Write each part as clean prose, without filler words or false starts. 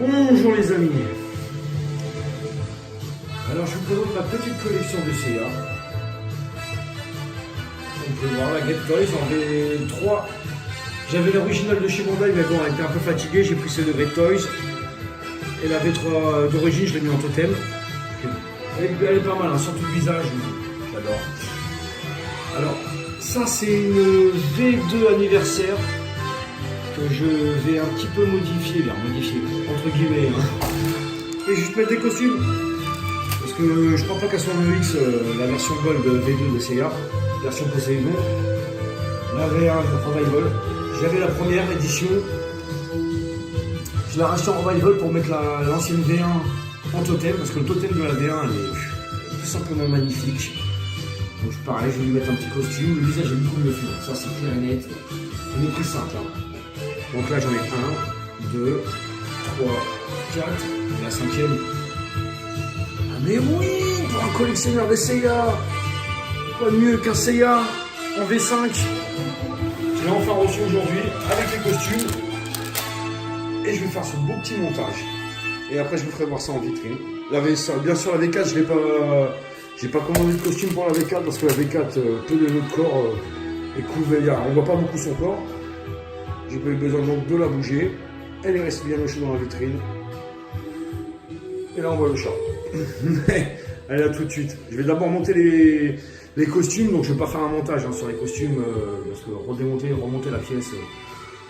Bonjour les amis. Alors je vous présente ma petite collection de CA. On peut voir la Great Toys, j'en avais 3. J'avais l'original de chez Bandai, mais bon, elle était un peu fatiguée, j'ai pris celle de Great Toys. Et la V3 d'origine, je l'ai mis en totem. Elle est pas mal, hein, surtout le visage, j'adore. Alors, ça c'est une V2 anniversaire que je vais un petit peu modifier, entre guillemets. Hein. Et juste mettre des costumes. Parce que je crois pas qu'elle soit en EX, la version Gold V2 de Sega, version Poséidon. La V1 Revival. J'avais la première édition. Je l'ai racheté en Revival pour mettre l'ancienne V1 en totem, parce que le totem de la V1 elle est tout simplement magnifique. Donc pareil, je vais lui mettre un petit costume. Le visage est beaucoup mieux fait. Ça c'est clair et net. On est plus simple. Hein. Donc là j'en ai 1, 2, 3, 4, et la 5e. Ah mais oui, pour un collectionneur de Sega, quoi de mieux qu'un Sega en V5. Je l'ai enfin reçu aujourd'hui avec les costumes. Et je vais faire ce beau petit montage. Et après je vous ferai voir ça en vitrine. Bien sûr la V4, j'ai pas commandé de costume pour la V4 parce que la V4, peu de notre corps est couvert. On voit pas beaucoup son corps. J'ai pas eu besoin donc de la bouger. Elle est restée bien au chaud dans la vitrine. Et là on voit le chat. Elle est là tout de suite. Je vais d'abord monter les costumes, donc je vais pas faire un montage hein, sur les costumes parce que remonter la pièce.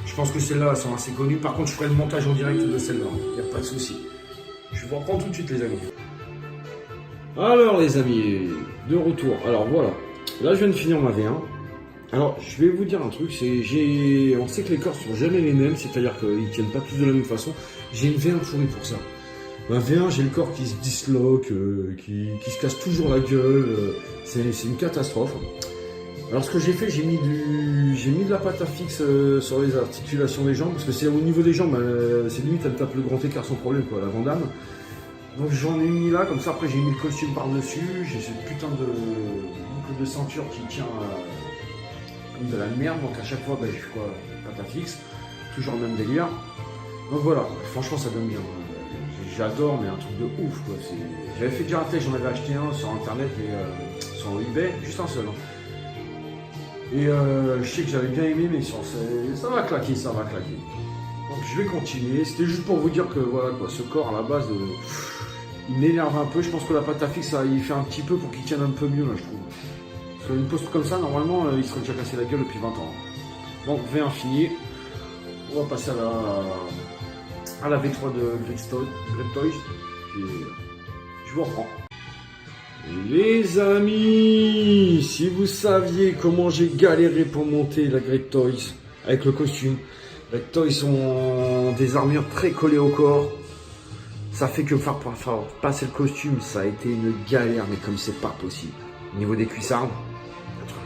Je pense que celles-là sont assez connues. Par contre je ferai le montage en direct de celle-là. Il n'y a pas de souci. Je vais vous reprendre tout de suite les amis. Alors les amis, de retour. Alors voilà. Là je viens de finir ma V1. Alors, je vais vous dire un truc, on sait que les corps sont jamais les mêmes, c'est-à-dire qu'ils tiennent pas tous de la même façon. J'ai une V1 pourrie pour ça. Ma V1, j'ai le corps qui se disloque, qui se casse toujours la gueule, c'est une catastrophe. Alors ce que j'ai fait, j'ai mis de la pâte à fixe sur les articulations des jambes, parce que c'est au niveau des jambes, c'est limite, elle tape le grand écart sans problème, quoi, la Vandame. Donc j'en ai mis là, comme ça après j'ai mis le costume par-dessus, j'ai cette putain de boucle de ceinture qui tient de la merde, donc à chaque fois j'ai fait quoi, pâte à fixe, toujours le même délire. Donc voilà, franchement ça donne bien. J'adore, mais un truc de ouf quoi. J'avais fait déjà un test, j'en avais acheté un sur internet et sur eBay, juste un seul. Hein. Et je sais que j'avais bien aimé, mais ça va claquer, ça va claquer. Donc je vais continuer. C'était juste pour vous dire que voilà quoi, ce corps à la base, il m'énerve un peu. Je pense que la pâte à fixe, ça, il fait un petit peu pour qu'il tienne un peu mieux là, je trouve. Une poste comme ça, normalement, il serait déjà cassé la gueule depuis 20 ans. Donc, V1 fini. On va passer à la V3 de Great Toys. Et je vous reprends. Les amis, si vous saviez comment j'ai galéré pour monter la Great Toys avec le costume. Great Toys ont des armures très collées au corps. Ça fait que faire passer le costume, ça a été une galère, mais comme c'est pas possible. Au niveau des cuissardes,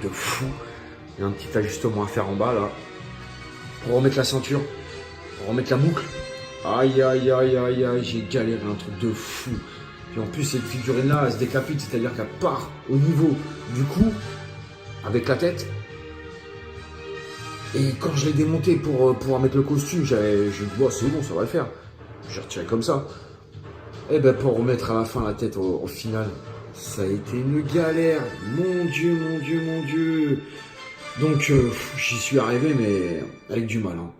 de fou. Il y a un petit ajustement à faire en bas là. Pour remettre la ceinture. Pour remettre la boucle. Aïe aïe aïe aïe aïe. J'ai galéré un truc de fou. Puis en plus cette figurine là elle se décapite. C'est-à-dire qu'elle part au niveau du cou. Avec la tête. Et quand je l'ai démonté pour pouvoir mettre le costume. J'ai dit bon c'est bon ça va le faire. J'ai retiré comme ça. Et ben pour remettre à la fin la tête au final. Ça a été une galère, mon Dieu, mon Dieu, mon Dieu. Donc j'y suis arrivé mais avec du mal. Hein.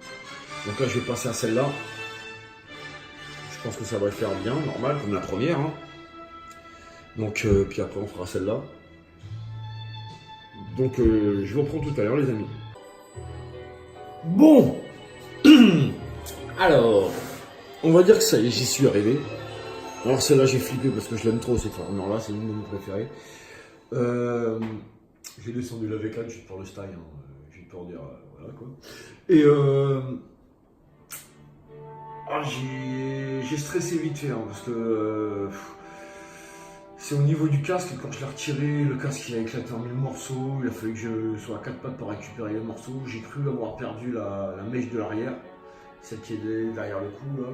Donc là je vais passer à celle-là. Je pense que ça va le faire bien, normal, comme la première. Hein. Donc puis après on fera celle-là. Donc je vous reprends tout à l'heure les amis. Bon. Alors, on va dire que ça y est, j'y suis arrivé. Alors celle-là j'ai flippé parce que je l'aime trop cette armure là, c'est l'une de mes préférées. J'ai descendu la V4 juste pour le style, hein. J'ai pour dire voilà quoi. Et j'ai stressé vite fait hein, parce que c'est au niveau du casque, quand je l'ai retiré, le casque il a éclaté en 1000 morceaux, il a fallu que je sois à 4 pattes pour récupérer les morceaux. J'ai cru avoir perdu la mèche de l'arrière, celle qui est derrière le cou là.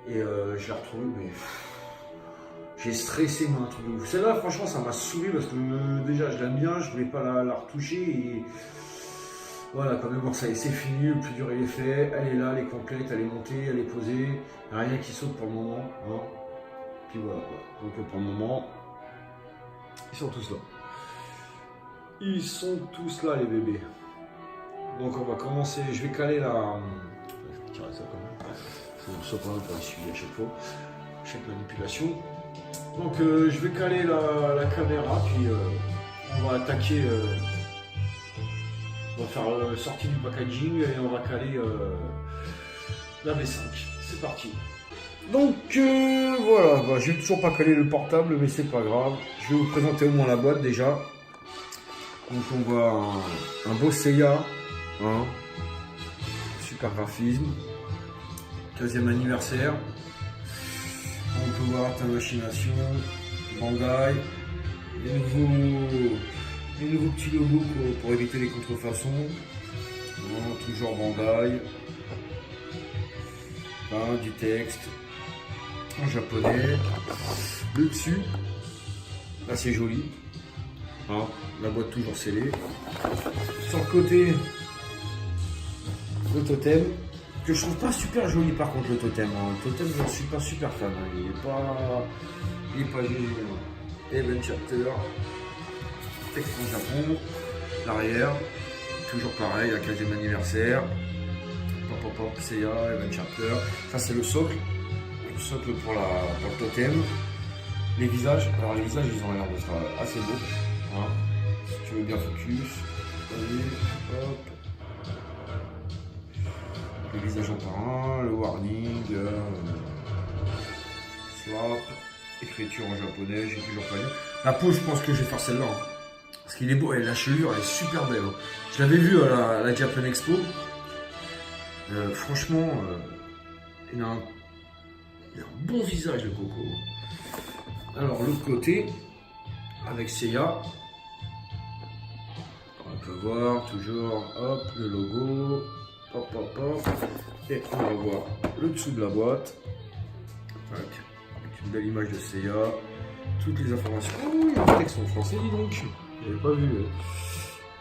Et je l'ai retrouvée mais j'ai stressé moi un truc de ouf. Celle-là franchement ça m'a saoulé parce que déjà je l'aime bien, je voulais pas la retoucher et Voilà, quand même, bon, ça y est, c'est fini, le plus dur il est fait, elle est là, elle est complète, elle est montée, elle est posée, il n'y a rien qui saute pour le moment. Hein. Puis voilà, quoi. Donc pour le moment, ils sont tous là. Ils sont tous là, les bébés. Donc on va commencer, je vais caler la... Je vais tirer ça quand même. Je ne sais pas pour essuyer à chaque fois, chaque manipulation. Donc je vais caler la caméra, puis on va attaquer... on va faire la sortie du packaging et on va caler la V5. C'est parti. Donc voilà, bah, j'ai toujours pas calé le portable, mais c'est pas grave. Je vais vous présenter au moins la boîte déjà. Donc on voit un beau Seiya, hein, super graphisme, 15e anniversaire. On peut voir ta machination, Bandai, les nouveaux petits logos pour éviter les contrefaçons. Bon, toujours Bandai. Hein, du texte en japonais. Le dessus, là c'est joli. Hein, la boîte toujours scellée. Sur le côté, le totem. Que je trouve pas super joli par contre le totem. Hein. Le totem, je ne suis pas super fan. Hein. Il est pas génial. Event Chapter. Texte en Japon, l'arrière, toujours pareil, la 15e anniversaire, pop, Seiya, Event Chapter, ça c'est le socle pour le totem, les visages, alors les visages ils ont l'air d'être assez beaux, hein. Si tu veux bien focus, allez, hop, les visages en par un, le warning, swap, écriture en japonais, j'ai toujours pas lu, la peau je pense que je vais faire celle-là, hein. Parce qu'il est beau, et la chelure elle est super belle. Je l'avais vu à la Japan Expo. Franchement, il a un bon visage le coco. Alors l'autre côté, avec Seiya, on peut voir toujours hop, le logo, hop, et on va voir le dessous de la boîte. Avec une belle image de Seiya, toutes les informations. Oh, il y a un texte en français, dis donc. J'avais pas vu.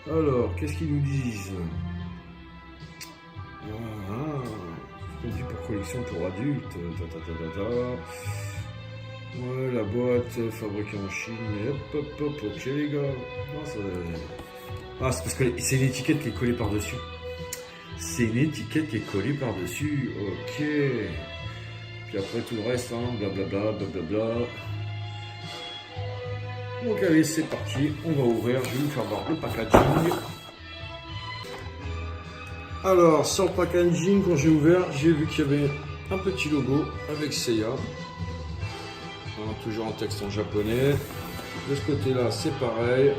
Alors, qu'est-ce qu'ils nous disent? Produit pour collection pour adultes. Ouais, la boîte fabriquée en Chine. Hop, ok les gars. Ah, c'est parce que c'est l'étiquette qui est collée par-dessus. C'est une étiquette qui est collée par-dessus. Ok. Puis après tout le reste, hein, blablabla. Donc allez, c'est parti, on va ouvrir, je vais vous faire voir le packaging. Alors, sur le packaging, quand j'ai ouvert, j'ai vu qu'il y avait un petit logo avec Seiya. Hein, toujours en texte en japonais. De ce côté-là, c'est pareil.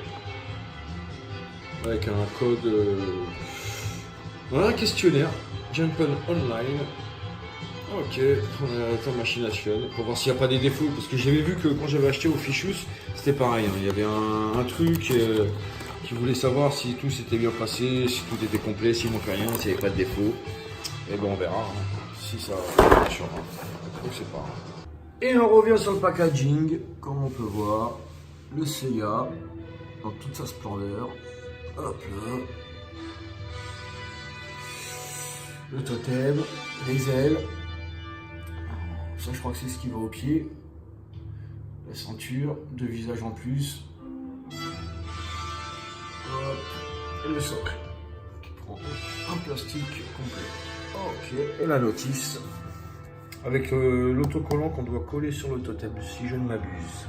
Avec un code... Voilà, un questionnaire. Japan Online. Ok, on a la machination pour voir s'il n'y a pas des défauts, parce que j'avais vu que quand j'avais acheté au Fichus, c'était pareil, hein. Il y avait un truc qui voulait savoir si tout s'était bien passé, si tout était complet, s'il manquait rien, s'il n'y avait pas de défaut. Et bon, on verra hein, si ça marchera. Donc c'est pas grave. Et on revient sur le packaging, comme on peut voir, le Seiya dans toute sa splendeur. Hop là. Le totem, les ailes. Ça, je crois que c'est ce qui va au pied. La ceinture, 2 visages en plus. Hop. Et le socle qui prend un plastique complet. Ok. Et la notice avec l'autocollant qu'on doit coller sur le totem, si je ne m'abuse.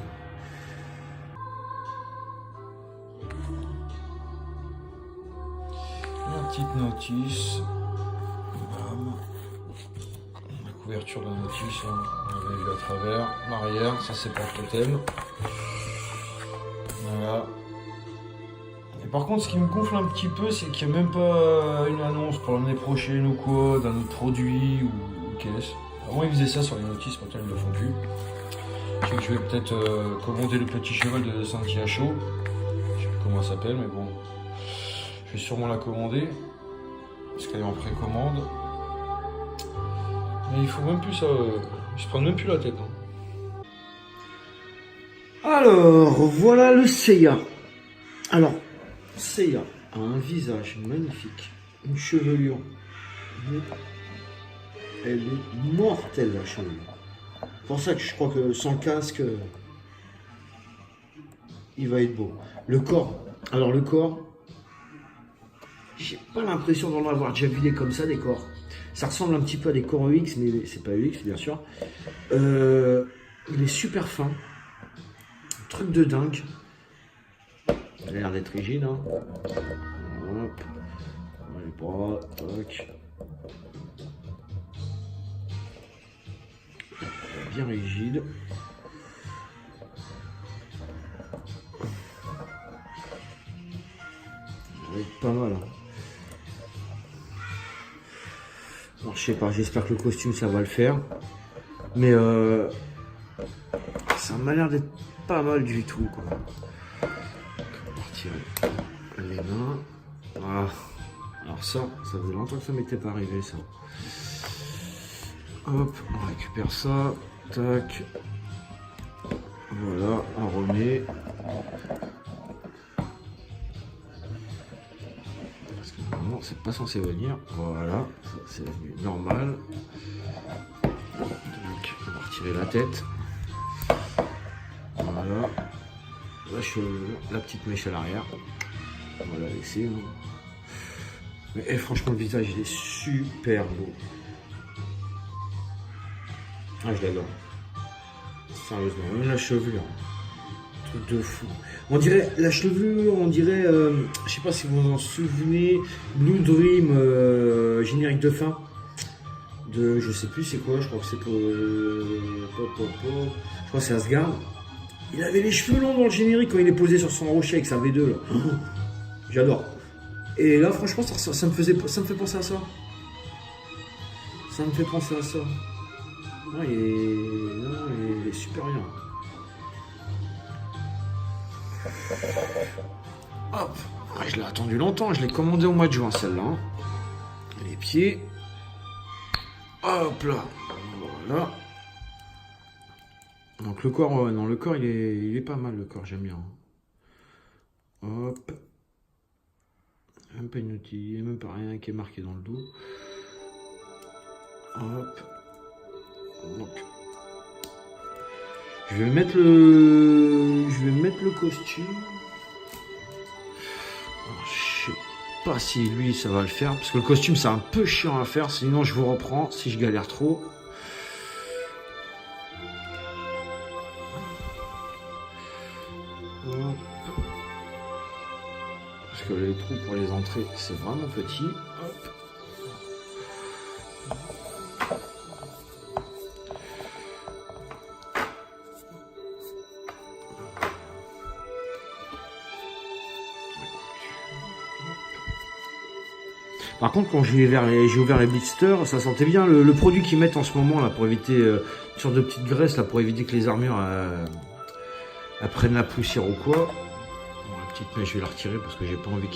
La petite notice. Bam. La couverture de la notice, hein. On avait vu à travers. L'arrière, ça c'est pour le totem. Voilà. Et par contre, ce qui me gonfle un petit peu, c'est qu'il n'y a même pas une annonce pour l'année prochaine ou quoi, d'un autre produit ou qu'est-ce. Avant, ils faisaient ça sur les notices, maintenant ils ne le font plus. Je sais que je vais peut-être commander le petit cheval de Santiago. Je sais plus comment ça s'appelle, mais bon. Je vais sûrement la commander. Parce qu'elle est en précommande. Mais il faut même plus ça. Ils se prennent même plus la tête. Hein. Alors, voilà le Seiya. Alors, Seiya a un visage magnifique. une chevelure. Elle est mortelle, la chevelure. C'est pour ça que je crois que sans casque, il va être beau. Le corps. Alors le corps, j'ai pas l'impression d'en avoir déjà vu des comme ça, des corps. Ça ressemble un petit peu à des corps EX, mais c'est pas EX, bien sûr. Il est super fin. Truc de dingue. Il a l'air d'être rigide. Hein. Hop. Les bras, tac. Bien rigide. Ça va être pas mal. Hein. Bon, je sais pas, j'espère que le costume ça va le faire. Mais ça m'a l'air d'être pas mal du tout. Quoi. On va retirer les mains. Ah. Alors ça faisait longtemps que ça m'était pas arrivé ça. Hop, on récupère ça. Tac. Voilà, on remet. Parce que normalement c'est pas censé venir. Voilà, c'est normal. Donc on va retirer la tête. Voilà. La petite mèche à l'arrière. On va la laisser. Mais franchement le visage il est super beau. Ah je l'adore. Sérieusement, même la chevelure. Truc de fou. On dirait la chevelure, on dirait, je sais pas si vous vous en souvenez, Blue Dream, générique de fin. De je sais plus c'est quoi, je crois que c'est pour. Je crois que c'est Asgard. Il avait les cheveux longs dans le générique quand il est posé sur son rocher avec sa V2 là. J'adore. Et là franchement ça me fait penser à ça. Ça me fait penser à ça. Non, il est super bien. Hop. Ah, je l'ai attendu longtemps, je l'ai commandé au mois de juin celle-là. Hein. Les pieds. Hop là. Voilà. Donc le corps, non, le corps il est pas mal, le corps, j'aime bien. Hop. Même pas une outil, même pas rien qui est marqué dans le dos. Hop. Donc. Je vais mettre le costume. Alors, je sais pas si lui ça va le faire, parce que le costume c'est un peu chiant à faire, sinon je vous reprends si je galère trop. Parce que les trous pour les entrées, c'est vraiment petit. Hop. Par contre, quand j'ai ouvert les blisters, ça sentait bien le produit qu'ils mettent en ce moment là pour éviter une sorte de petite graisse là pour éviter que les armures prennent la poussière ou quoi. Bon, la petite mèche, je vais la retirer parce que j'ai pas envie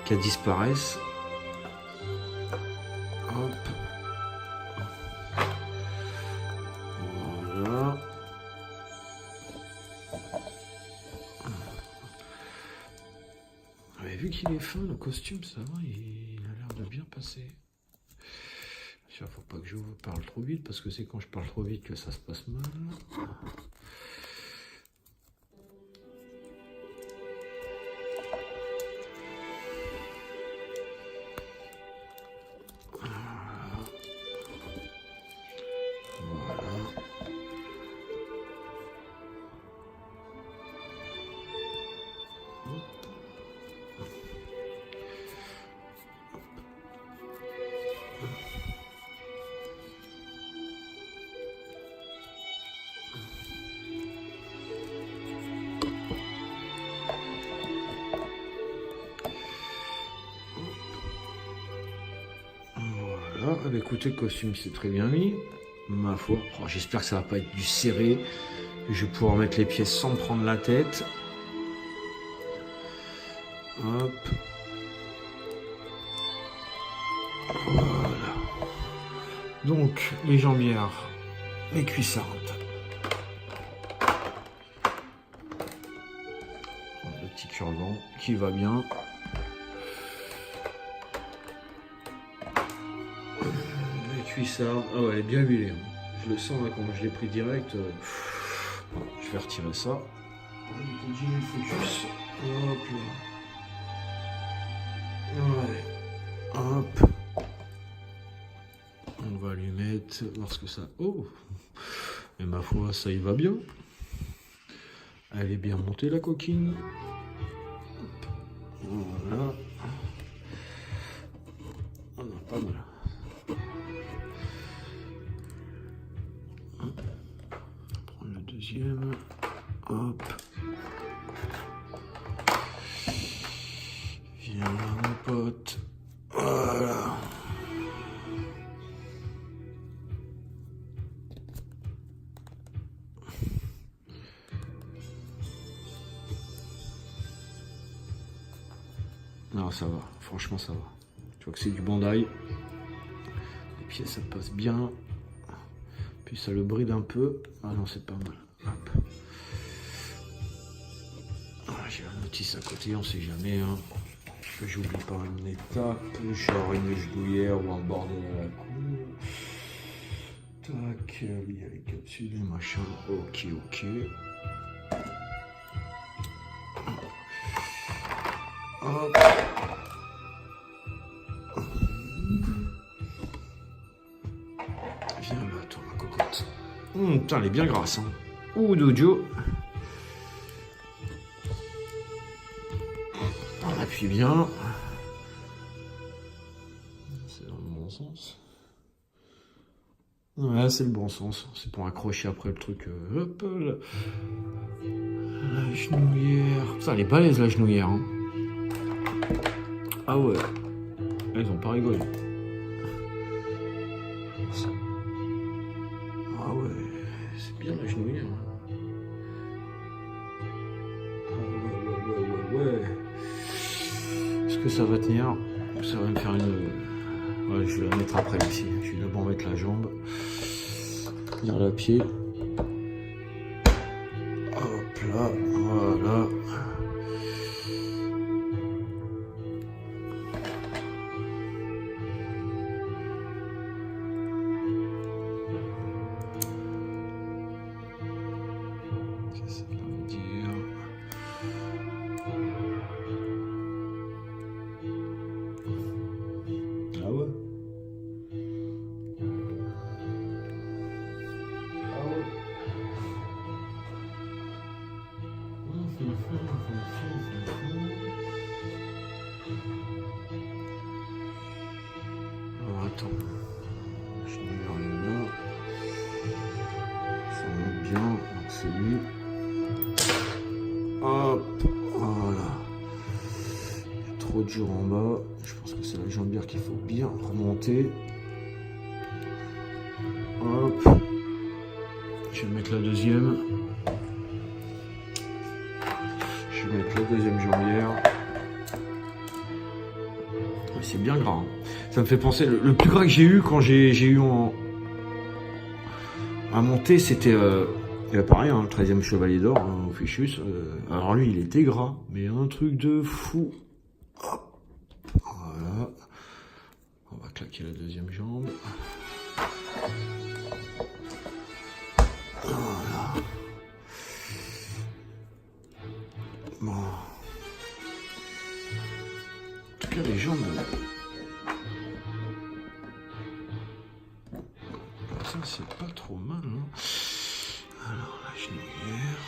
qu'elle disparaisse. Hop. Voilà. Mais vu qu'il est fin, le costume, ça va, il a l'air de bien passer. Il faut pas que je vous parle trop vite parce que c'est quand je parle trop vite que ça se passe mal. Voilà, bah écoutez, le costume c'est très bien mis, ma foi. Oh, j'espère que ça va pas être du serré, que je vais pouvoir mettre les pièces sans me prendre la tête. Hop. Voilà. Donc, les jambières, les cuissardes. Le petit cure-vent qui va bien. cuissarde. Ah ouais, elle est bien huilée. Hein. Je le sens là, quand je l'ai pris direct. Bon, je vais retirer ça. J'ai mis le focus. Hop là. Ouais. Hop. On va lui mettre lorsque ça. Oh! Mais ma foi, ça y va bien. Elle est bien montée la coquine. Voilà. On a pas mal. On va prendre le deuxième. Hop. Viens là, mon pote. Voilà. Non, ça va. Franchement, ça va. Tu vois que c'est du Bandai. Les pieds, ça passe bien. Puis ça le bride un peu. Ah non, c'est pas mal. Hop. Ah, j'ai la notice à côté, on sait jamais. Hein. Que j'oublie pas une étape. Je suis à une genouillère ou un bordel à la cour. Tac, il y a les capsules, les machins. Ok, ok. Hop. Viens là, toi, ma cocotte. Putain, elle est bien grasse. Hein. Ouh, dojo. On appuie bien. C'est dans le bon sens. Ouais, c'est le bon sens. C'est pour accrocher après le truc. Hop là. La genouillère. Putain, elle est balèze, la genouillère. Hein. Ah ouais. Ils ont pas rigolé. Ah ouais. C'est bien la genouillère. Ouais. Est-ce que ça va tenir? Ça va me faire une... Ouais, je vais la mettre après ici. Je vais d'abord mettre la jambe. Venir la pied. Hop là, voilà. Ça veut dire... Ah ouais. Ah ouais. Alors attends. Je vais regarder là. Ça monte bien. Donc c'est lui. Hop. Voilà. Il y a trop de jours en bas. Je pense que c'est la jambière qu'il faut bien remonter. Hop. Je vais mettre la deuxième. Je vais mettre la deuxième jambière. C'est bien gras. Hein. Ça me fait penser. Le plus gras que j'ai eu quand j'ai eu à monter, c'était pareil, hein, le 13e chevalier d'or, hein, au Fichus. Alors lui, il était gras, mais un truc de fou. Hop. Voilà. On va claquer la deuxième jambe. Voilà. Bon. En tout cas, les jambes... Ça, c'est pas trop mal. Hein. Alors, la genouillère...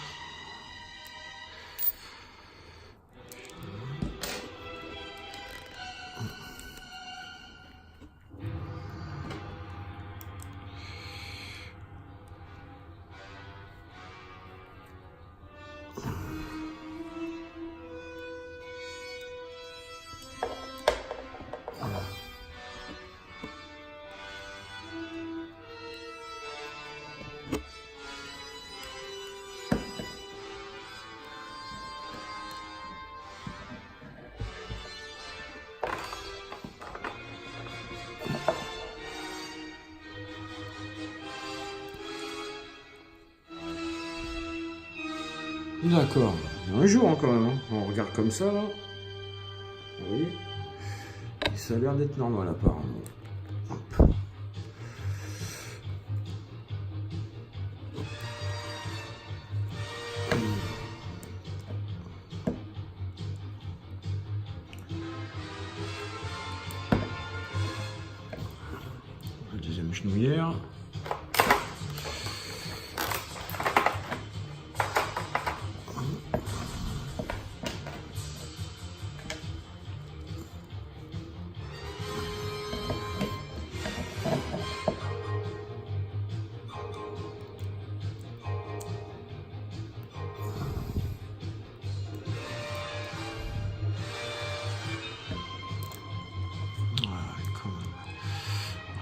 D'accord, un jour hein, quand même, hein. On regarde comme ça là. Oui. Et ça a l'air d'être normal apparemment. Hop. genouillère.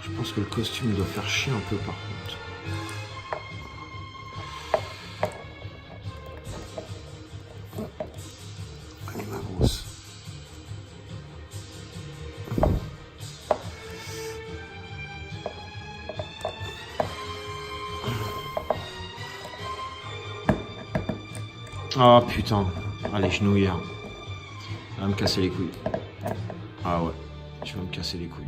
Je pense que le costume doit faire chier un peu par contre. Allez ma grosse. Ah putain. Allez, genouillère. Ça va me casser les couilles. Ah ouais, tu vas me casser les couilles.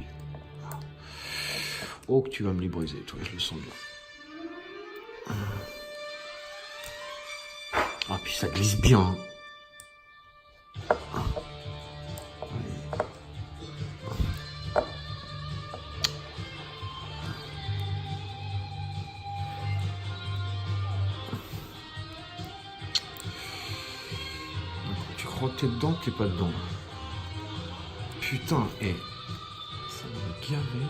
Oh, que tu vas me les briser, toi, je le sens bien. Ah, puis ça glisse bien. Hein. Tu crois que t'es dedans, t'es pas dedans. Putain, et ça m'a gavé.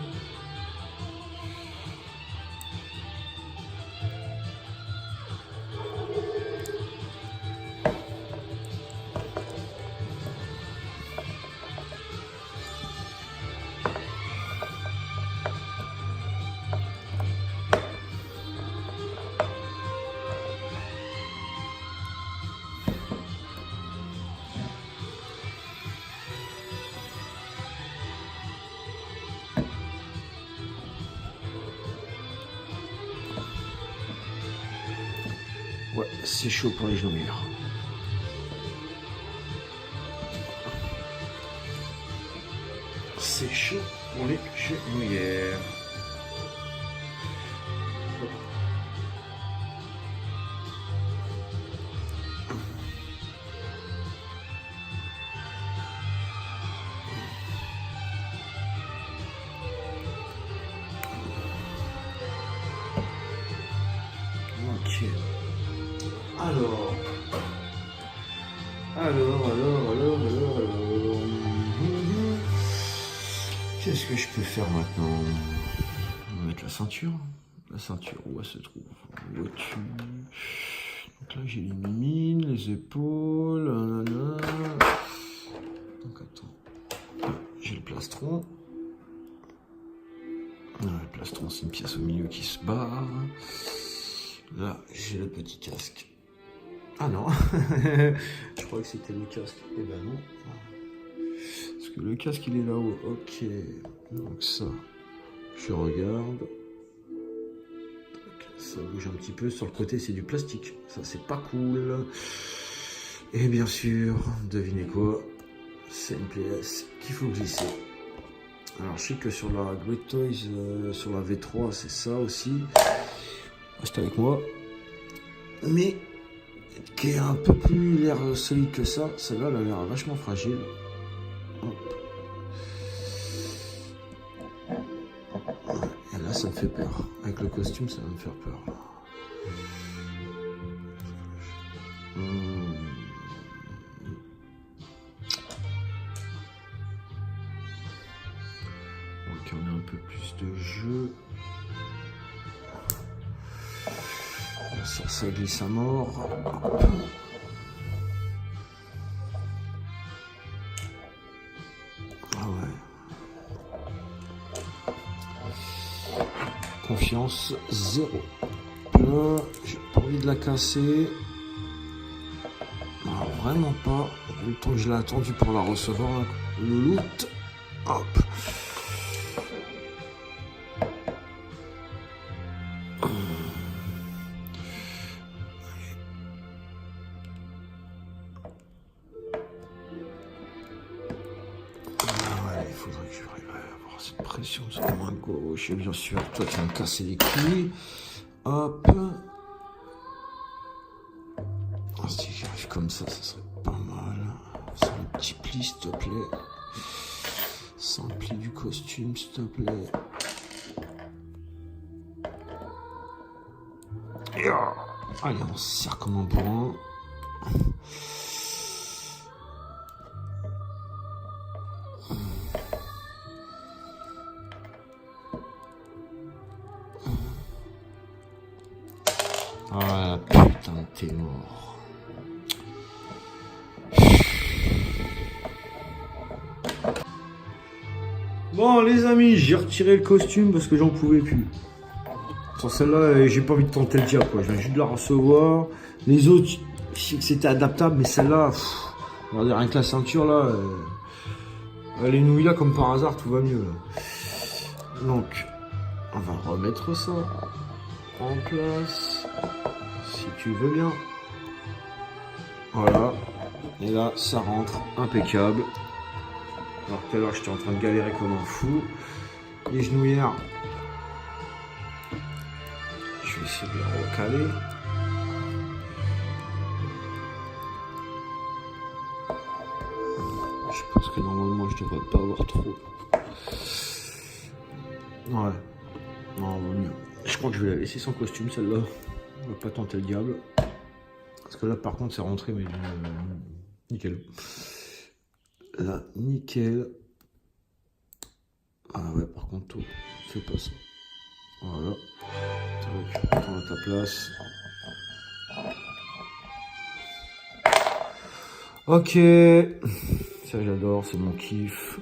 Ouais, c'est chaud pour les genouillères. C'est chaud pour les genouillères. Ok. Alors. Qu'est-ce que je peux faire maintenant? On va mettre la ceinture. La ceinture, où elle se trouve? Au-dessus. Donc là, j'ai les mimines, les épaules. Donc attends. J'ai le plastron. Le plastron, c'est une pièce au milieu qui se barre. Là, j'ai le petit casque. Ah non, je crois que c'était le casque. Eh ben non. Parce que le casque, il est là-haut. Ok. Donc ça, je regarde. Ça bouge un petit peu. Sur le côté, c'est du plastique. Ça, c'est pas cool. Et bien sûr, devinez quoi? C'est une pièce qu'il faut glisser. Alors, je sais que sur la Great Toys, sur la V3, c'est ça aussi. Reste avec moi. Mais qui est un peu plus l'air solide que ça. Celle-là, elle a l'air vachement fragile. Hop. Et là, ça me fait peur. Avec le costume, ça va me faire peur. Donc, on a un peu plus de jeu. Ça glisse à mort. Ah ouais. Confiance zéro. Là, j'ai pas envie de la casser. Non, vraiment pas. Le temps que je l'ai attendu pour la recevoir, le loot. Hop. Faudrait que j'arrive à avoir cette pression sur la main gauche. Et bien sûr, toi, tu vas me casser les couilles. Hop. Oh, si j'arrive comme ça serait pas mal. Sans le petit pli, s'il te plaît. Sans le pli du costume, s'il te plaît. Allez, on se serre comme un bourrin. Ah putain, t'es mort. Bon les amis, j'ai retiré le costume parce que j'en pouvais plus. Sur celle-là, j'ai pas envie de tenter le diable quoi. Je viens juste de la recevoir. Les autres, je sais que c'était adaptable, mais celle-là, regardez, rien que la ceinture là, les nouilles là comme par hasard, tout va mieux là. Donc, on va remettre ça en place, si tu veux bien. Voilà. Et là, ça rentre impeccable. Alors tout à l'heure, j'étais en train de galérer comme un fou. Les genouillères, je vais essayer de les recaler. Je pense que normalement, je devrais pas avoir trop. Ouais. Non, vaut mieux. Je crois que je vais la laisser sans costume, celle-là. On va pas tenter le diable. Parce que là, par contre, c'est rentré, mais nickel. Là, nickel. Ah ouais, par contre, tout, fais pas ça. Voilà. Tu retournes à ta place. Ok. Ça, j'adore, c'est mon kiff.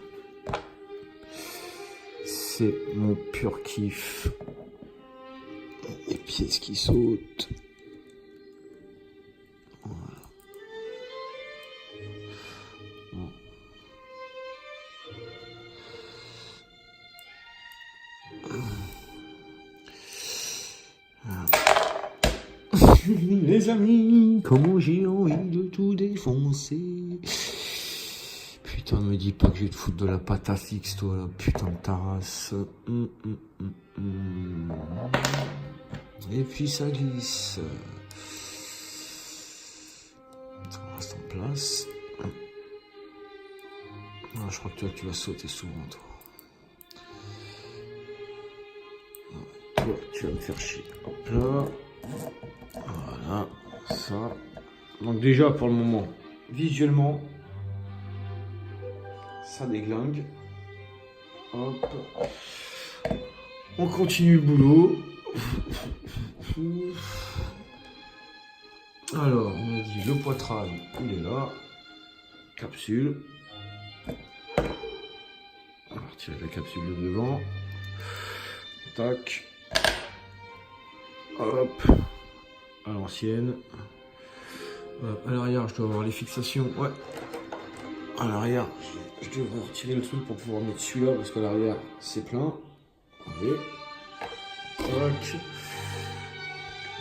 C'est mon pur kiff. Les pièces qui sautent. Voilà. Bon. Les amis, comment j'ai envie de tout défoncer. Putain, me dis pas que je vais te foutre de la patate fixe, toi, là. Putain de ta race. Et puis ça glisse. Ça reste en place. Ah, je crois que tu vas sauter souvent, toi. Toi, tu vas me faire chier. Hop là. Voilà, ça. Donc déjà, pour le moment, visuellement, ça déglingue. Hop. On continue le boulot. Alors, on a dit le poitrail, il est là. Capsule. On va retirer la capsule de devant. Tac. Hop. À l'ancienne. À l'arrière, je dois avoir les fixations. Ouais. À l'arrière, je devrais retirer le truc pour pouvoir mettre celui-là parce qu'à l'arrière, c'est plein. Allez. Tac.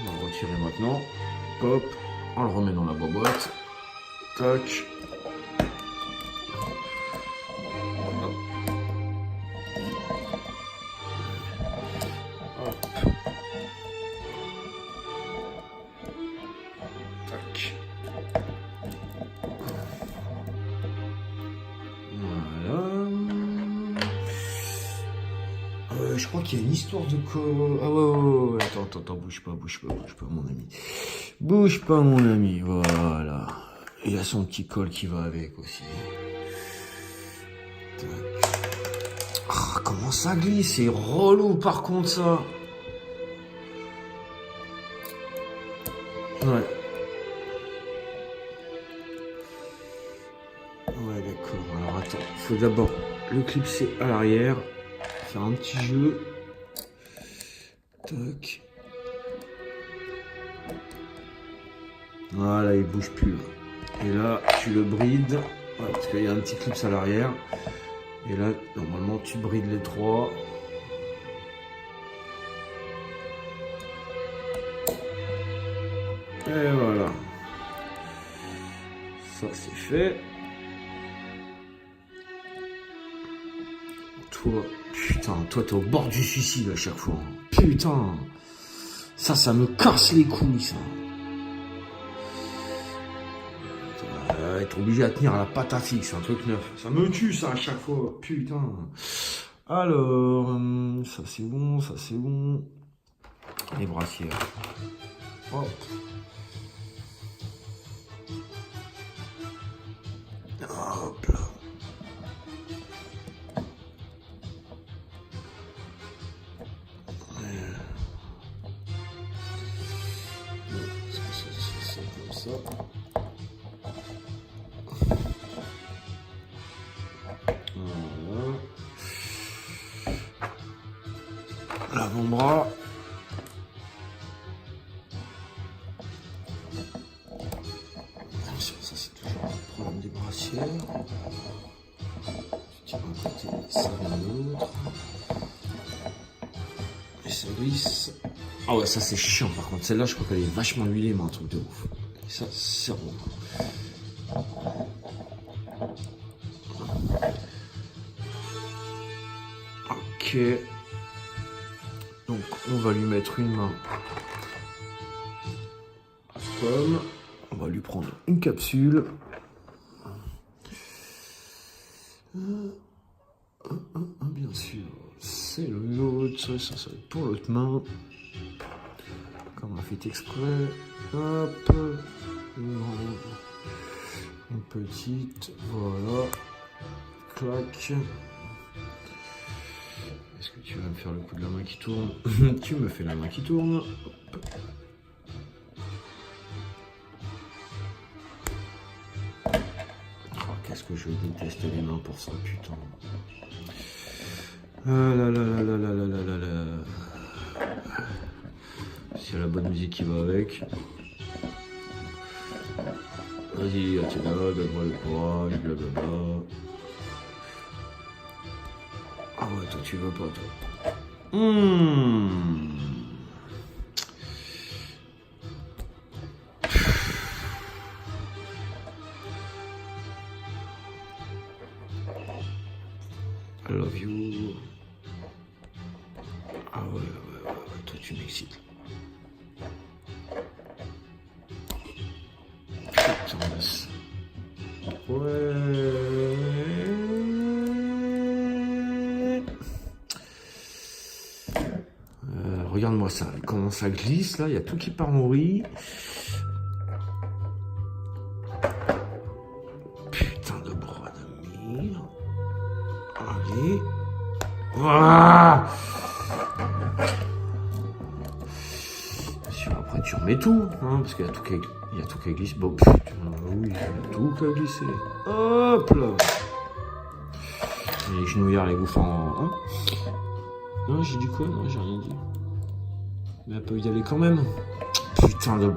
On va le retirer maintenant. Hop. On le remet dans la boîte. Tac. Je crois qu'il y a une histoire de co... Ah ouais. Attends, bouge pas, mon ami. Bouge pas, mon ami, voilà. Il y a son petit col qui va avec aussi. Tac. Ah, comment ça glisse, c'est relou par contre ça. Ouais. Ouais, d'accord, alors attends, il faut d'abord le clipser à l'arrière. Faire un petit jeu. Tac. Voilà, il bouge plus. Et là, tu le brides. Voilà, parce qu'il y a un petit clips à l'arrière. Et là, normalement, tu brides les trois. Et voilà. Ça, c'est fait. Toi... Putain, toi t'es au bord du suicide à chaque fois. Putain, ça me casse les couilles, ça. Être obligé à tenir à la patate fixe, un truc neuf. Ça me tue, ça, à chaque fois. Putain. Alors, ça c'est bon. Les brassières. Hop. Hop là. C'est comme ça. Voilà. L'avant-bras. Attention, ça c'est toujours le problème des brassières. Tu tires d'un côté, ça vient de l'autre. Et ça glisse. Ah ouais, ça c'est chiant par contre. Celle-là, je crois qu'elle est vachement huilée, mais un truc de ouf. Et ça, c'est bon. Ok. Donc, on va lui mettre une main à ce pomme. On va lui prendre une capsule. Bien sûr, c'est l'autre. Ça va être pour l'autre main. Comme on a fait exprès. Hop. Une petite. Voilà. Clac. Est-ce que tu vas me faire le coup de la main qui tourne? Tu me fais la main qui tourne. Hop. Oh, qu'est-ce que je déteste les mains pour ça, putain. Ah là là là là là là là là là. S'il y a la bonne musique qui va avec. Vas-y, tiens là, donne-moi le courage, blablabla. Ah ouais, toi tu veux pas, toi. I love you. Ah ouais, toi tu m'excites. Ouais. Regarde-moi ça, comment ça glisse là, il y a tout qui part en vrille. Putain de bras de mire. Allez. Ah, après tu remets tout, hein, parce qu'il y a tout qui glisse. Bon, putain, oui, il y a tout qui a glissé. Hop là. Les genouillards, les bouffants. Hein. Non, j'ai dit quoi? Non, j'ai rien dit. Mais elle peut y aller quand même. Putain de...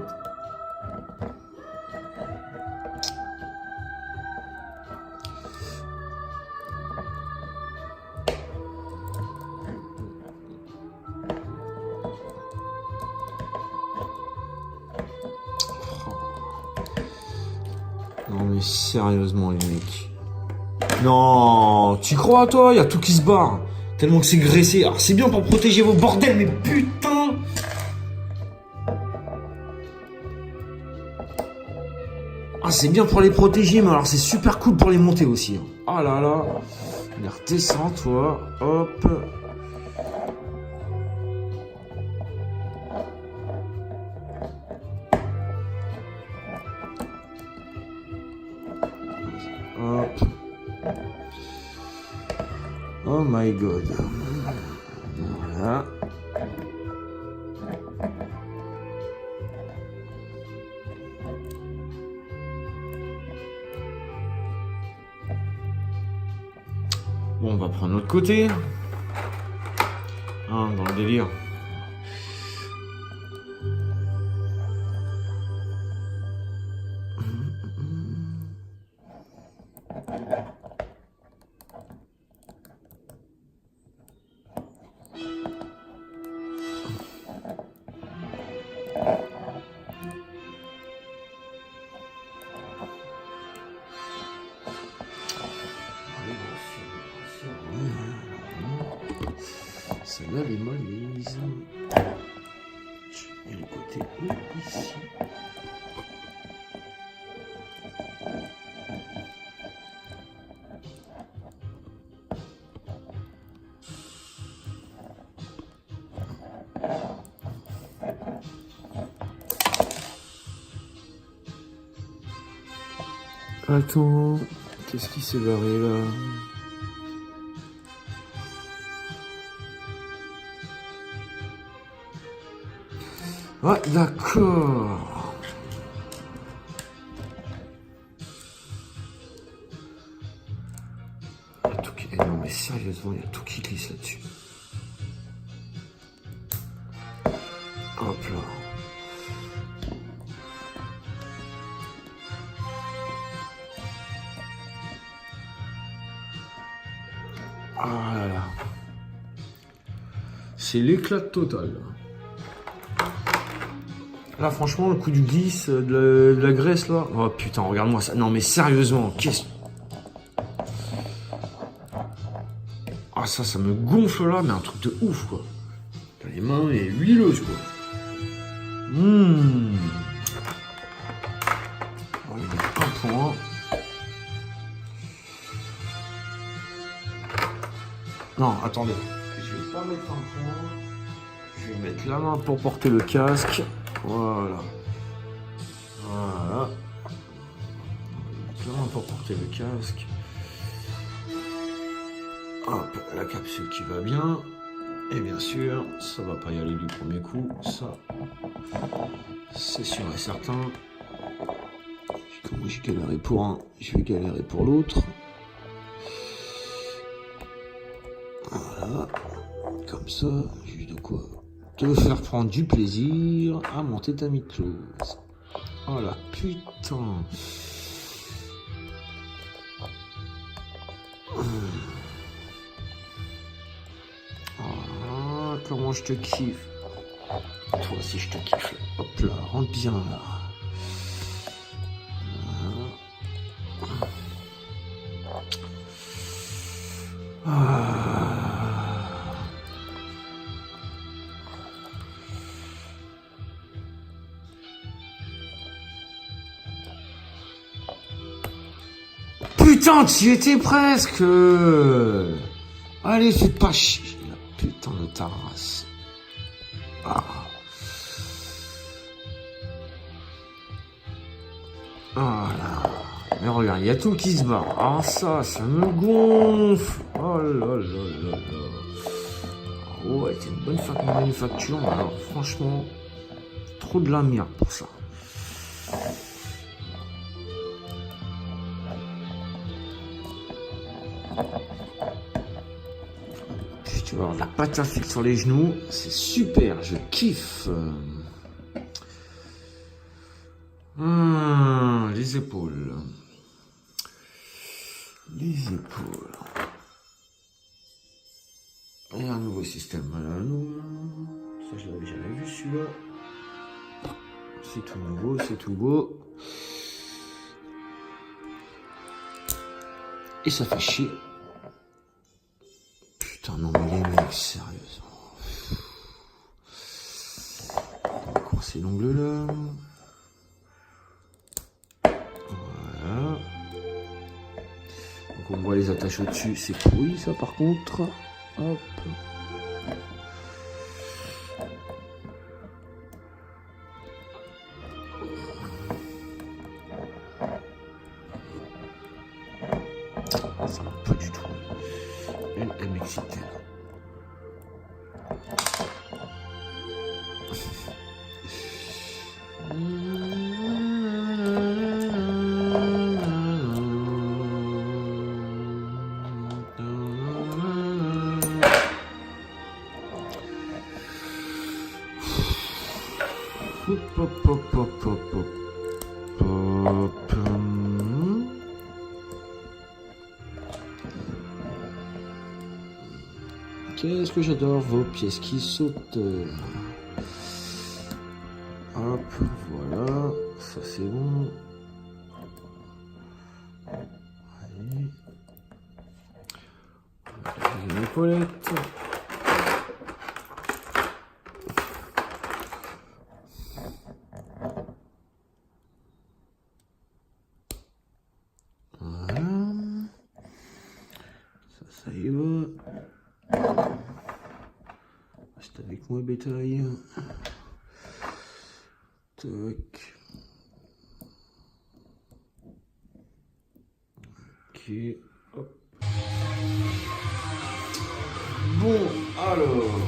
Non mais sérieusement les mecs. Non, t'y crois toi? Il y a tout qui se barre. Tellement que c'est graissé. Alors c'est bien pour protéger vos bordels, mais putain! Ah c'est bien pour les protéger, mais alors c'est super cool pour les monter aussi. Ah là là. Allez, redescends toi. Hop. Hop. Oh my god. Voilà. Bon, on va prendre l'autre côté. Hein, dans le délire. Celle-là, elle est mollise. Et le côté ici. Attends, qu'est-ce qui s'est barré là? Ouais, d'accord. Non mais sérieusement, il y a tout qui glisse là-dessus. Hop là. Ah là là. C'est l'éclat total. Là franchement, le coup du glisse, de la graisse là. Oh putain, regarde-moi ça. Non mais sérieusement, qu'est-ce... Ah ça me gonfle là, mais un truc de ouf quoi. Les mains et huileuses quoi. On va mettre un point. Non, attendez. Je vais pas mettre un point. Je vais mettre la main pour porter le casque. Voilà. Voilà. La main pour porter le casque. Hop, la capsule qui va bien. Et bien sûr, ça va pas y aller du premier coup. Ça, c'est sûr et certain. Comme j'ai galéré pour un, je vais galérer pour l'autre. Voilà. Comme ça, j'ai de quoi te faire prendre du plaisir à monter ta myclose. Oh la putain. Oh, comment je te kiffe. Toi aussi je te kiffe. Hop là, rentre bien là. Putain, tu y étais presque. Allez, fais pas chier, la putain de ta race. Ah. Voilà. Mais regarde, il y a tout qui se barre. Ah ça me gonfle. Oh là là là là. Oh ouais, c'est une bonne manufacture. Alors franchement, trop de la merde pour ça. Tu vas avoir de la pâte à fixe sur les genoux. C'est super, je kiffe. Les épaules. Les épaules. Et un nouveau système. Voilà, ça je l'avais jamais vu celui-là. C'est tout nouveau, c'est tout beau. Et ça fait chier. Putain, non mais les mecs, sérieusement. On va coincer l'ongle là. Voilà. Donc on voit les attaches au-dessus, c'est pourri ça par contre. Hop. Ça va pas du tout. Elle m'excitait. Qu'est-ce que j'adore vos pièces qui sautent. Hop, voilà, ça c'est bon. Allez. Une épaulette. Ça y va. Reste avec moi, bétail. Tac. Hop. Bon, alors.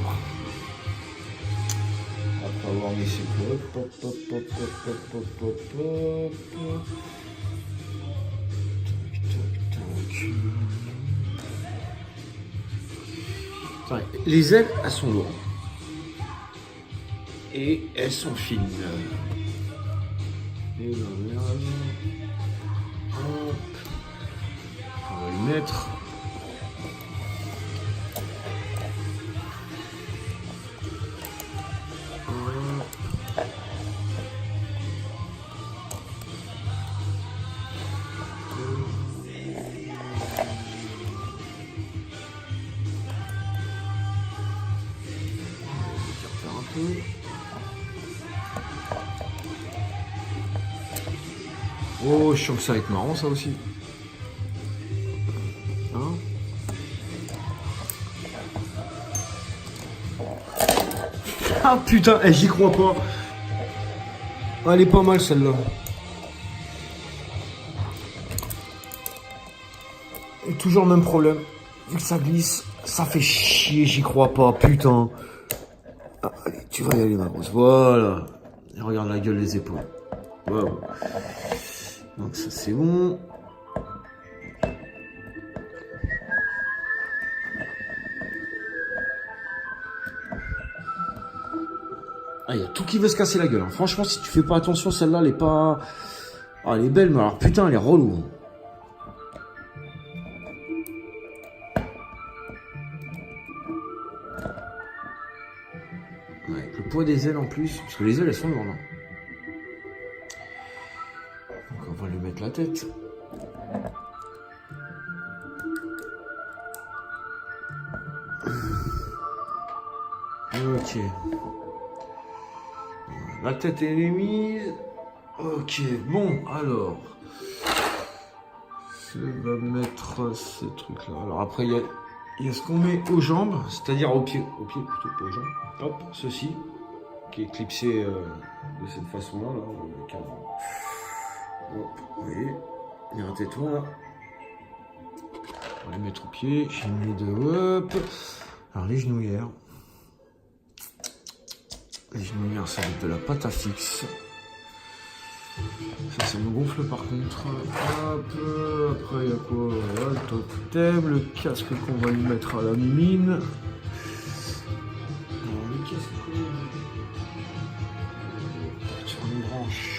Après avoir mis ses clopes. Tac. Les ailes, elles sont lourdes. Et elles sont fines. Et là, hop. On va les mettre. Oh, je sens que ça va être marrant ça aussi. Hein? Ah putain, j'y crois pas. Elle est pas mal celle-là. Et toujours le même problème. Vu que ça glisse, ça fait chier, j'y crois pas, putain. Ah, allez, tu vas y aller ma grosse. Voilà. Et regarde la gueule des épaules. Wow. Donc ça c'est bon. Ah, il y a tout qui veut se casser la gueule. Hein. Franchement, si tu fais pas attention, celle-là, elle est pas... Ah, elle est belle, mais alors putain, elle est relou. Ouais, avec le poids des ailes en plus, parce que les ailes, elles sont lourdes. Hein. Donc on va lui mettre la tête. Ok. La tête elle est mise. Ok, bon, alors. Je vais mettre ces trucs là. Alors après, il y a ce qu'on met aux jambes, c'est-à-dire aux pieds plutôt que aux jambes. Hop, ceci, qui est clipsé de cette façon-là. Là, hop, vous voyez, il y a un téton là. On va les mettre aux pieds. J'ai mis deux, hop. Alors les genouillères. Les genouillères, ça va être de la pâte à fixe. Ça me gonfle par contre. Hop, après il y a quoi? Voilà, le totem, le casque qu'on va lui mettre à la mine. Alors, le casque sur une branche.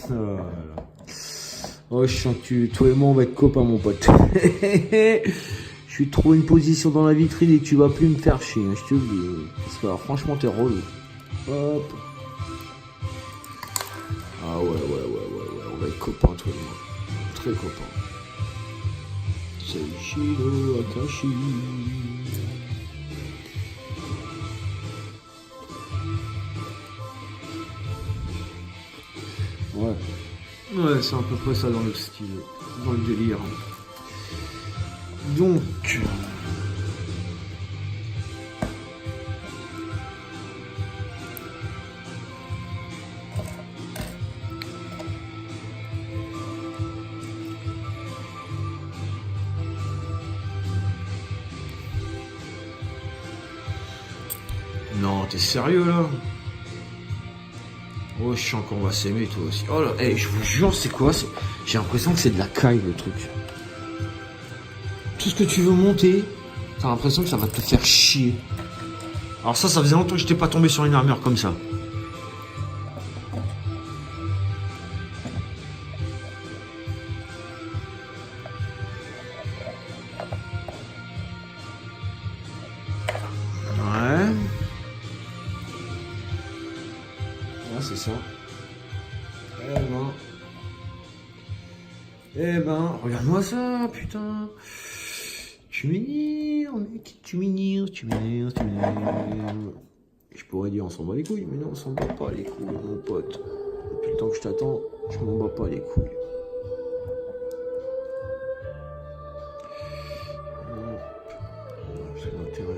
Voilà. Oh, je sens que toi et moi on va être copains, mon pote. Je suis trop une position dans la vitrine et que tu vas plus me faire chier, hein, je te le dis. Parce que alors, franchement, t'es relou. Hop. Ah ouais, on va être copains, toi et moi. Très copains. Seishiro Akashi. Ouais, c'est à peu près ça dans le style, dans le délire. Donc... Non, t'es sérieux là? Oh, je sens qu'on va s'aimer toi aussi. Oh là, hey, je vous jure, c'est quoi? J'ai l'impression que c'est de la caille le truc. Tout ce que tu veux monter, t'as l'impression que ça va te faire chier. Alors ça faisait longtemps que j'étais pas tombé sur une armure comme ça. Ouais. Ah, c'est ça. Eh ben, regarde-moi ça, putain. Tu m'énerves, mec. Tu m'énerves. Je pourrais dire on s'en bat les couilles, mais non, on s'en bat pas les couilles, mon pote. tant que je t'attends, je m'en bats pas les couilles.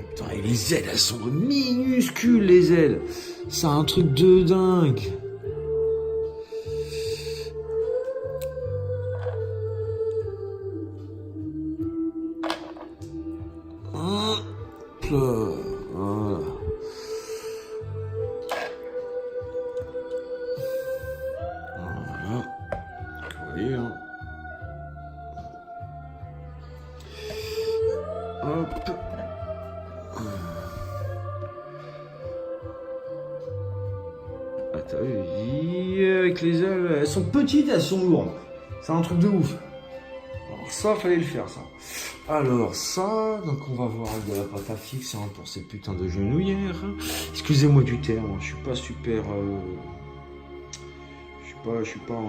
Putain, et les ailes, elles sont minuscules, les ailes. C'est un truc de dingue. Hop là. Voilà. Voilà. Vous voyez, hein. Hop. Ah, t'as vu, avec les ailes, elles sont petites, elles sont lourdes. C'est un truc de ouf. Alors ça, fallait le faire, ça. Alors ça, donc on va voir de la pâte à fixe hein, pour ces putains de genouillères. Excusez-moi du terme, je suis pas super... je suis pas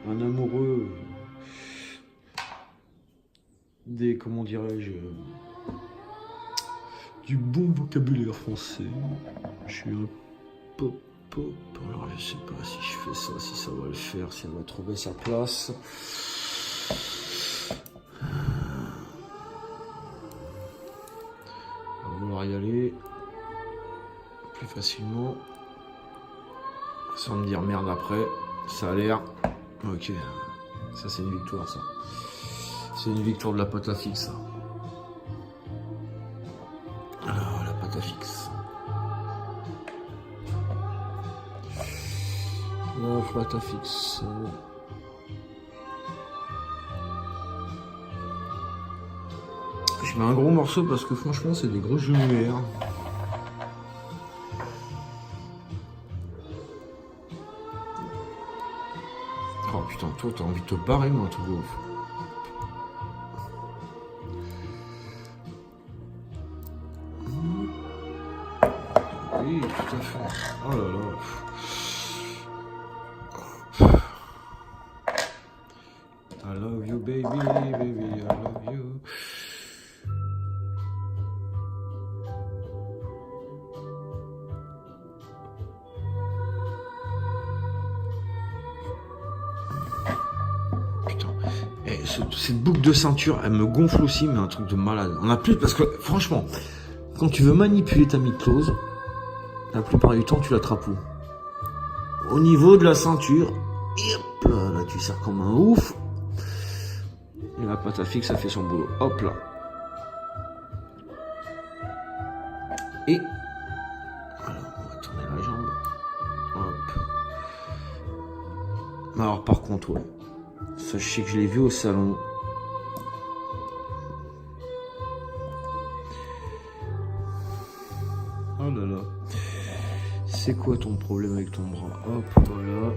un amoureux des, comment dirais-je, du bon vocabulaire français. Je suis un pop. Alors je sais pas si je fais ça, si ça va le faire, si elle va trouver sa place. On va vouloir y aller plus facilement sans me dire merde après. Ça a l'air ok. Ça c'est une victoire, ça. C'est une victoire de la pâte à fixe, ça. Alors la pâte à fixe. La pâte à fixe. Je mets un gros morceau parce que franchement c'est des grosses genouillères. Oh putain, toi t'as envie de te barrer moi tout beau. Oui, tout à fait. Oh là là. I love you baby, baby, I love you. Putain, et cette boucle de ceinture, elle me gonfle aussi, mais un truc de malade. On a plus, parce que franchement, quand tu veux manipuler ta myclose, la plupart du temps, tu l'attrapes où? Au niveau de la ceinture, et hop là, là, tu serres comme un ouf. Et la pâte à fixe, ça fait son boulot. Hop là. Et voilà, on va tourner la jambe. Hop. Alors par contre, ouais. Ça, je sais que je l'ai vu au salon. Oh là là. C'est quoi ton problème avec ton bras? Hop, voilà.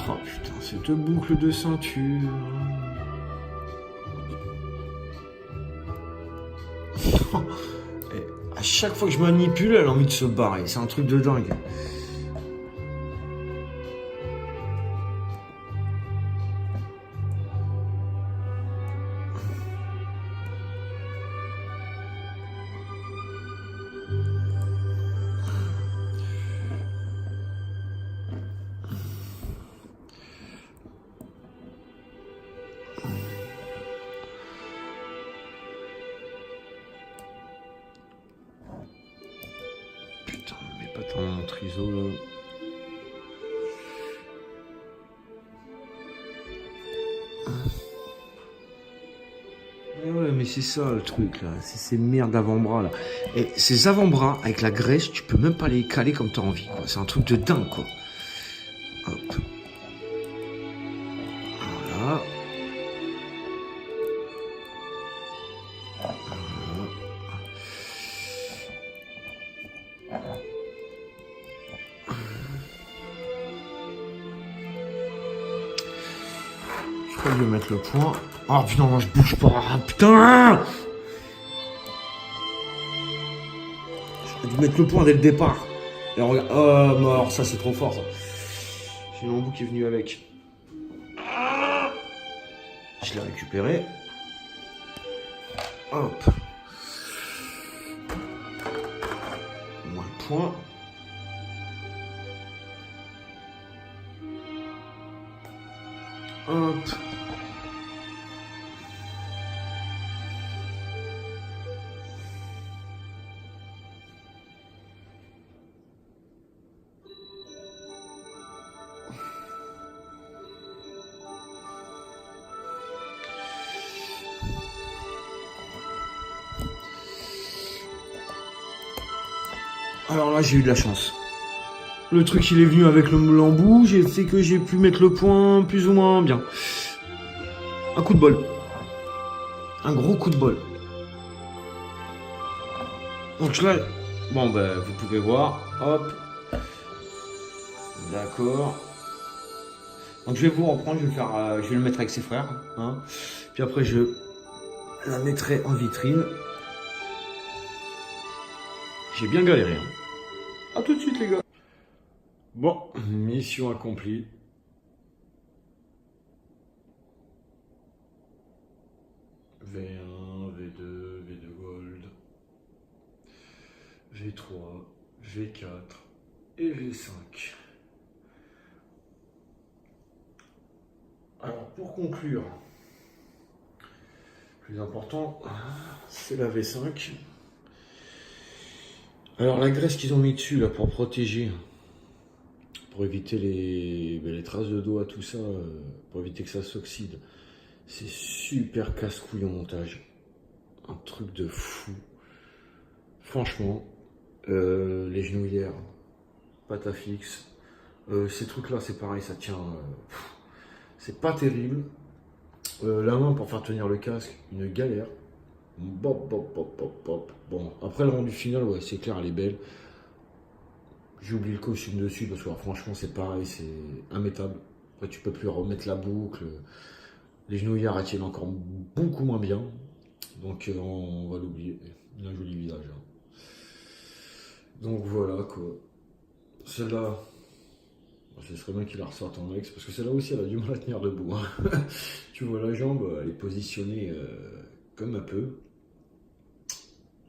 Oh putain, cette boucle de ceinture. Et à chaque fois que je manipule, elle a envie de se barrer. C'est un truc de dingue. Putain, mais pas tant mon triseau là. Ouais, mais c'est ça le truc là, c'est ces merdes d'avant-bras là. Et ces avant-bras avec la graisse, tu peux même pas les caler comme t'as envie quoi. C'est un truc de dingue quoi. Hop. Voilà. Je Je vais mettre le point. Oh putain, non, je bouge pas. Ah, putain! J'ai dû mettre le point dès le départ. Et regarde. Oh, mort, ça c'est trop fort ça. J'ai l'embout qui est venu avec. Je l'ai récupéré. Hop. Moins le point. Hop. Alors là, j'ai eu de la chance. Le truc, il est venu avec l'embout. C'est que j'ai pu mettre le point plus ou moins bien. Un coup de bol. Un gros coup de bol. Donc là, bon, bah, vous pouvez voir. Hop. D'accord. Donc je vais vous reprendre. Je vais le mettre avec ses frères. Hein. Puis après, je la mettrai en vitrine. J'ai bien galéré. Hein. A tout de suite, les gars. Bon, mission accomplie. V1, V2, V2 Gold, V3, V4 et V5. Alors, pour conclure, le plus important, c'est la V5. Alors la graisse qu'ils ont mis dessus là pour protéger, pour éviter les traces de doigts, tout ça, pour éviter que ça s'oxyde, c'est super casse-couille en montage. Un truc de fou. Franchement, les genouillères, pâte à fixe, ces trucs là c'est pareil, ça tient, c'est pas terrible. La main pour faire tenir le casque, une galère. Bop, bop, bop, bop, bop. Bon, après le rendu final, ouais, c'est clair, elle est belle. J'ai oublié le costume dessus parce que franchement, c'est pareil, c'est immétable. Après, tu peux plus remettre la boucle. Les genouillères, elles tiennent encore beaucoup moins bien. Donc, on va l'oublier. Il a un joli visage. Hein. Donc, voilà, quoi. Celle-là, ce serait bien qu'il la ressorte en ex parce que celle-là aussi, elle a du mal à tenir debout. Hein. Tu vois, la jambe, elle est positionnée comme un peu.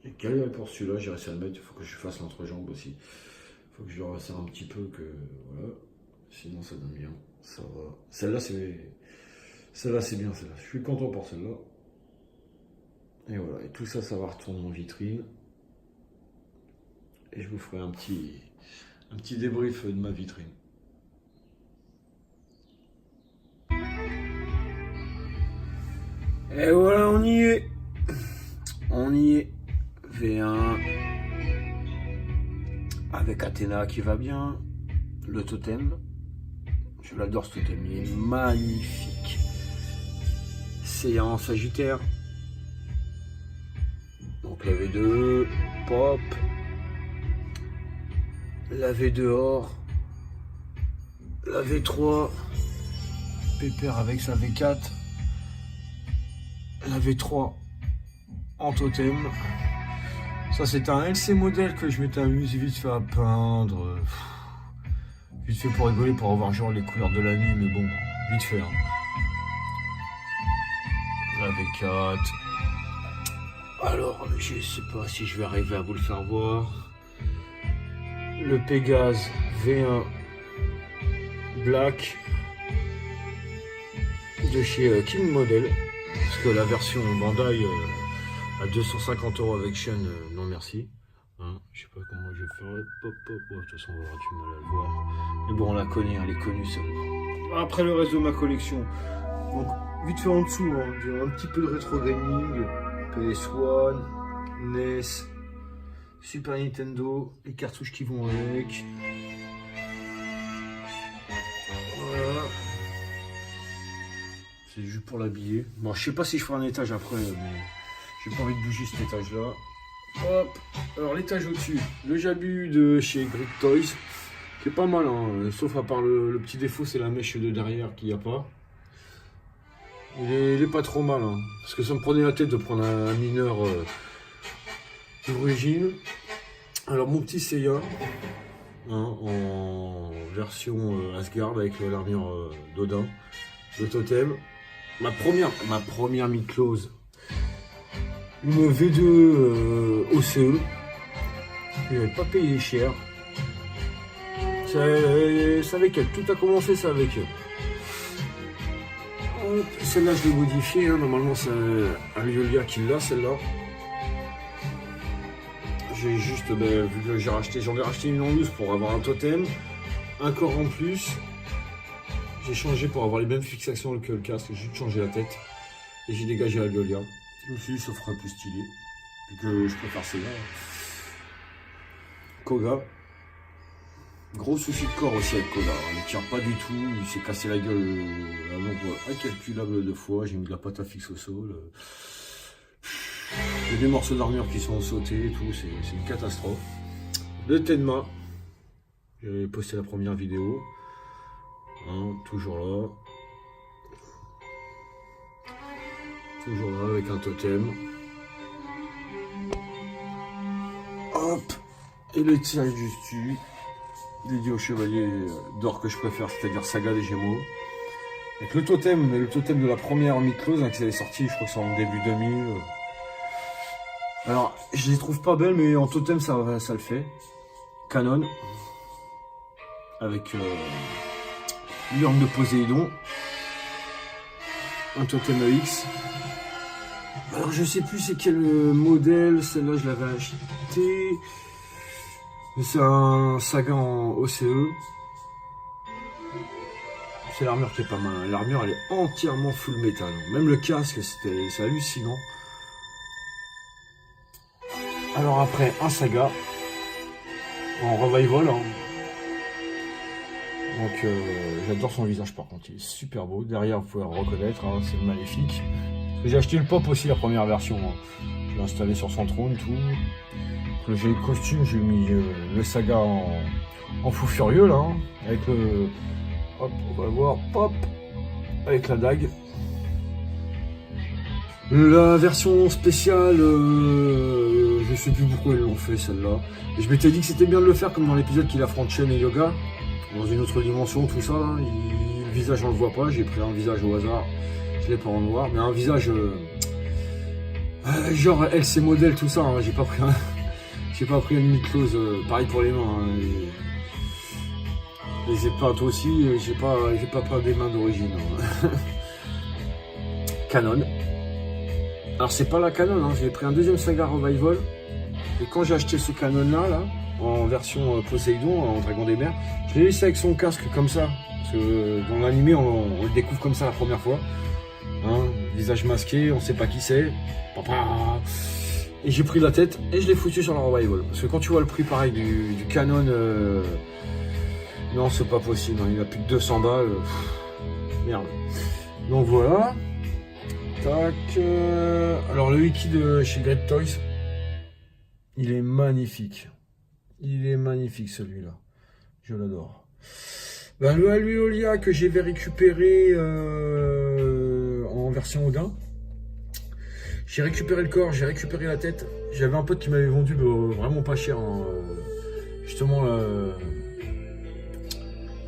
J'ai galéré pour celui-là, j'ai réussi à le mettre, il faut que je fasse l'entrejambe aussi. Il faut que je le resserre un petit peu, que voilà. Sinon ça donne bien, ça va. Celle-là c'est bien, celle-là. Je suis content pour celle-là. Et voilà, et tout ça, ça va retourner en vitrine. Et je vous ferai un petit débrief de ma vitrine. Et voilà, on y est. On y est. V1 avec Athéna qui va bien, le totem, je l'adore ce totem, il est magnifique. C'est en Sagittaire, donc la V2, pop, la V2 or, la V3, Pépère avec sa V4, la V3 en totem. Ça c'est un LC modèle que je m'étais amusé vite fait à peindre. Vite fait pour rigoler, pour avoir genre les couleurs de la nuit, mais bon, vite fait. Hein. La V4. Alors, je sais pas si je vais arriver à vous le faire voir. Le Pégase V1 Black de chez King Model. Parce que la version Bandai à 250 € avec chaîne, non merci. Hein, je sais pas comment je vais faire. Pop, pop. Oh, de toute façon, on va avoir du mal à le voir. Mais bon, on la connaît, elle est connue celle-là. Après le reste de ma collection. Donc, vite fait en dessous, hein, j'ai un petit peu de rétro gaming, PS1, NES, Super Nintendo, les cartouches qui vont avec. Voilà. C'est juste pour l'habiller. Bon, je sais pas si je ferai un étage après, mais j'ai pas envie de bouger cet étage-là. Hop. Alors l'étage au-dessus, le Jabu de chez Great Toys, qui est pas mal, hein, sauf à part le petit défaut, c'est la mèche de derrière qu'il n'y a pas. Il est pas trop mal, hein, parce que ça me prenait la tête de prendre un mineur d'origine. Alors mon petit Seiya, hein, en version Asgard avec l'armure d'Odin, le totem. Ma première Mid-Close, une V2 OCE. Je n'avais pas payé cher. C'est avec elle, tout a commencé, c'est avec elle. Celle-là, je l'ai modifiée, hein. Normalement c'est un Lyolia qui l'a, celle-là. J'ai juste, vu que j'en ai racheté une en loose pour avoir un totem, un corps en plus. J'ai changé pour avoir les mêmes fixations que le casque, j'ai juste changé la tête. Et j'ai dégagé la Lyolia. Je me suis dit, ça ferait plus stylé. Vu que je préfère celle-là. Koga. Gros souci de corps aussi avec Koga. Il ne tire pas du tout. Il s'est cassé la gueule un nombre incalculable de fois. J'ai mis de la pâte à fixe au sol. Il y a des morceaux d'armure qui sont sautés et tout. C'est une catastrophe. Le Tenma. J'ai posté la première vidéo. Hein, toujours là. Toujours là avec un totem. Hop. Et le tirage du dessus. Dédié au chevalier d'or que je préfère, c'est-à-dire Saga des Gémeaux. Avec le totem, mais le totem de la première Mid-Close, hein, qui est sorti, je crois que c'est en début 2000. Alors, je les trouve pas belles, mais en totem, ça le fait. Canon. Avec l'urne de Poséidon. Un totem EX. Alors, je sais plus c'est quel modèle. Celle-là, je l'avais acheté. C'est un Saga en OCE. C'est l'armure qui est pas mal. L'armure, elle est entièrement full métal. Même le casque, c'est hallucinant. Alors après, un Saga en revival. Hein. Donc j'adore son visage par contre, il est super beau. Derrière, vous pouvez le reconnaître, hein, c'est le Maléfique. J'ai acheté le pop aussi, la première version. Hein. Je l'ai installé sur son trône, tout. J'ai le costume, j'ai mis le Saga en fou furieux là, hein, avec le. Hop, on va voir, pop, avec la dague. La version spéciale, je sais plus pourquoi ils l'ont fait celle-là. Et je m'étais dit que c'était bien de le faire comme dans l'épisode qu'il affronte Chen et Yoga, dans une autre dimension, tout ça. Là. Le visage on le voit pas, j'ai pris un visage au hasard, je l'ai pas en noir, mais un visage genre LC modèle, tout ça. Hein, j'ai pas pris un Mid-Close, pareil pour les mains. Hein, les épintes aussi, j'ai pas peint des mains d'origine. Hein. Canon. Alors c'est pas la Canon, hein, j'ai pris un deuxième Saga Revival. Et quand j'ai acheté ce Canon là, en version Poséidon, en Dragon des Mers, je l'ai laissé avec son casque comme ça. Parce que dans l'animé, on le découvre comme ça la première fois. Hein, visage masqué, on sait pas qui c'est. Et j'ai pris la tête et je l'ai foutu sur la Revival. Parce que quand tu vois le prix pareil du Canon, non c'est pas possible, hein, il a plus de 200 balles. Merde. Donc voilà. Tac. Alors le wiki de chez Great Toys, il est magnifique. Il est magnifique celui-là. Je l'adore. Ben, le Lyolia que j'ai récupéré en version Odin. J'ai récupéré le corps, j'ai récupéré la tête. J'avais un pote qui m'avait vendu vraiment pas cher, hein, justement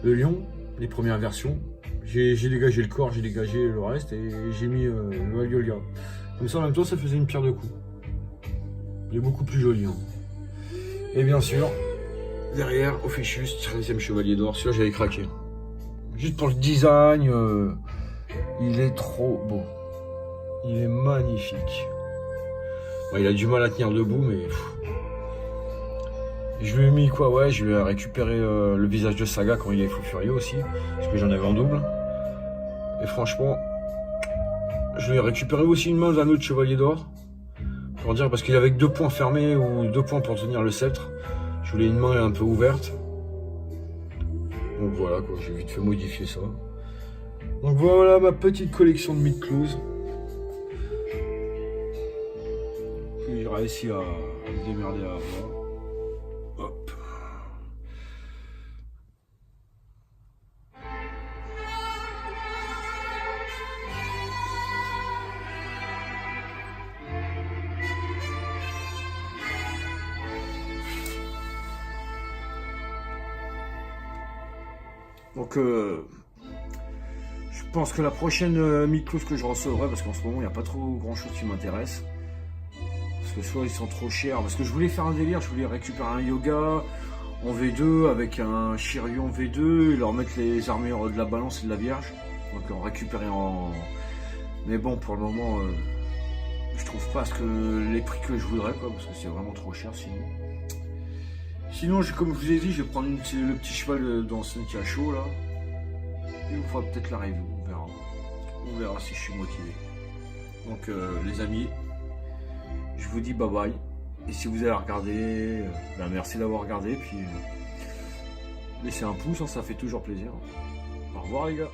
le lion, les premières versions. J'ai dégagé le corps, j'ai dégagé le reste et j'ai mis le Lyolia. Comme ça en même temps ça faisait une pierre de coups. Il est beaucoup plus joli. Hein. Et bien sûr, derrière, Ophiuchus, 13e chevalier d'or, celui-là j'avais craqué. Juste pour le design, il est trop beau. Il est magnifique. Bon, il a du mal à tenir debout, mais... Je lui ai mis quoi? Ouais, je lui ai récupéré le visage de Saga quand il est fou furieux aussi, parce que j'en avais en double. Et franchement, je lui ai récupéré aussi une main d'un autre chevalier d'or. Pour dire, parce qu'il avait que 2 points fermés ou 2 points pour tenir le sceptre. Je voulais une main un peu ouverte. Donc voilà, quoi, j'ai vite fait modifier ça. Donc voilà ma petite collection de Mid-Close. Puis j'ai réussi à me démerder à avoir. Hop. Donc je pense que la prochaine Miklos que je recevrai, parce qu'en ce moment il n'y a pas trop grand chose qui m'intéresse, parce que soit ils sont trop chers, parce que je voulais faire un délire, je voulais récupérer un yoga en V2 avec un Shiryu en V2 et leur mettre les armures de la balance et de la vierge, donc en récupérer en... Mais bon, pour le moment, je trouve pas les prix que je voudrais, quoi, parce que c'est vraiment trop cher sinon. Sinon, comme je vous ai dit, je vais prendre le petit cheval d'ancien qui a chaud là. Et on fera peut-être la review, on verra. On verra si je suis motivé. Donc les amis, je vous dis bye bye. Et si vous avez regardé, merci d'avoir regardé. Puis laissez un pouce, hein, ça fait toujours plaisir. Au revoir les gars.